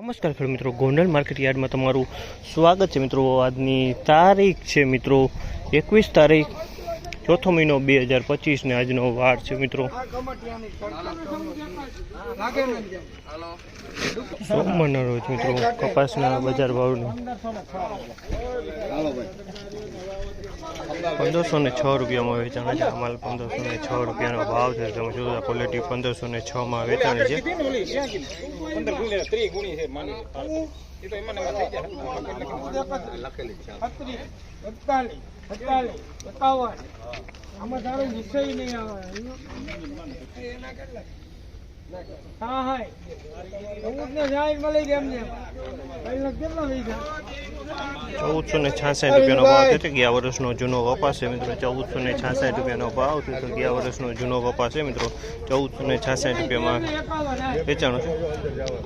નમસ્કાર ખેડૂત મિત્રો, ગોંડલ માર્કેટ યાર્ડમાં તમારું સ્વાગત છે મિત્રો। આજની તારીખ છે મિત્રો 21 તારીખ ચોથો મહિનો 2025 ને આજનો વાર છે મિત્રો સોમવારના રોજ મિત્રો કપાસના બજાર ભાવની 1506 રૂપિયામાં વેચાણ છે। માલ 1506 રૂપિયાનો ભાવ છે। તમે જોજો ક્વોલિટી 1506 માં વેચાણ છે। ₹1466 ભાવ છે। ગયા વર્ષનો જૂનો કપાસ છે મિત્રો। ₹1466 ભાવ છે। તો ગયા વર્ષનો જૂનો કપાસ છે મિત્રો। ₹1466 વેચાણો છે।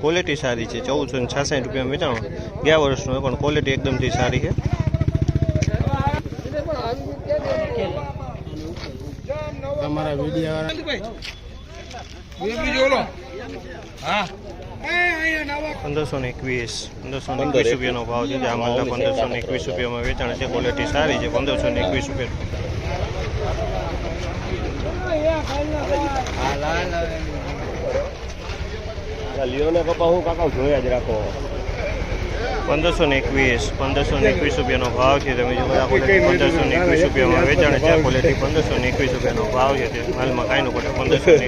ક્વોલિટી સારી છે। ₹1466 વેચાણો ગયા વર્ષનો પણ ક્વોલિટી એકદમથી સારી છે। તમારા વિડીયો 1521 રૂપિયાનો ભાવ છે। આ માલના 1521 રૂપિયામાં વેચાણ છે। ક્વોલિટી સારી છે। 1521 રૂપિયા લીઓને કપા હું કાકા જોયા જ રાખો। 1521 રૂપિયાનો ભાવ છે। તમે જો આ ક્વોલિટી 1521 રૂપિયામાં વેચાણ છે। ક્વોલિટી 1521 રૂપિયાનો ભાવ છે। હાલમાં કાંઈ ન પડે 1521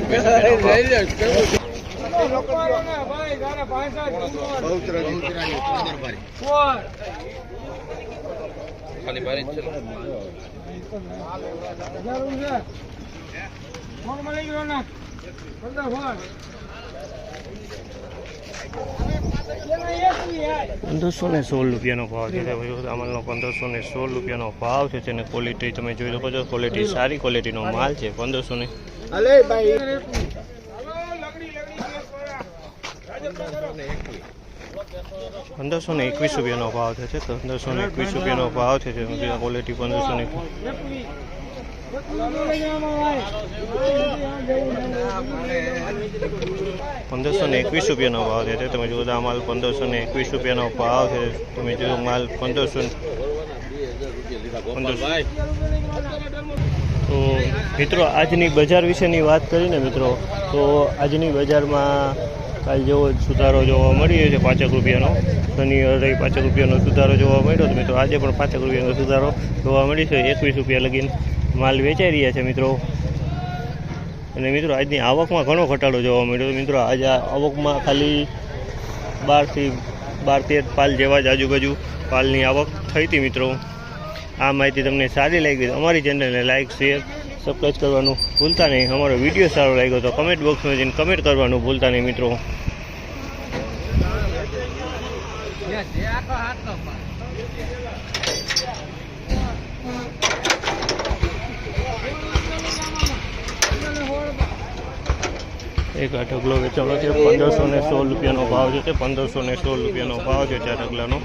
₹1516 રૂપિયાનો ભાવ છે। અમલનો 1516 રૂપિયાનો ભાવ છે। તેને ક્વોલિટી તમે જોઈ શકો છો। ક્વોલિટી સારી ક્વોલિટીનો માલ છે। 1521 રૂપિયાનો ભાવ છે। 1521 રૂપિયાનો ભાવ છે। ક્વોલિટી 1521 રૂપિયાનો ભાવ છે। તમે જુઓ આ માલ 1521 રૂપિયાનો ભાવ છે। તમે જો માલ 1500 તો મિત્રો આજની બજાર વિશેની વાત કરીને મિત્રો તો આજની બજારમાં કાલ જેવો સુધારો જોવા મળી છે। 5 રૂપિયાનો શનિ રવિ 5 રૂપિયાનો સુધારો જોવા મળ્યો। તો મિત્રો આજે પણ 5 રૂપિયાનો સુધારો જોવા મળી છે। 21 રૂપિયા લગીને માલ વેચાઈ રહ્યા છે મિત્રો। અને મિત્રો આજની આવકમાં ઘણો ઘટાડો જોવા મળ્યો। મિત્રો આજે આવકમાં ખાલી 12-13 પાલ જેવા જ આજુબાજુ પાલની આવક થઈ હતી મિત્રો। આ માહિતી તમને સારી લાગી તો અમારી ચેનલને લાઇક શેર સબસ્ક્રાઈબ કરવાનું ભૂલતા નહીં। અમારો વિડીયો સારો લાગ્યો તો કમેન્ટ બોક્સમાં જઈને કમેન્ટ કરવાનું ભૂલતા નહીં મિત્રો। એક આ ઢગલો વેચાણો છે। 1516 રૂપિયાનો ભાવ છે। 1516 રૂપિયાનો ભાવ છે 4 ઢગલાનો।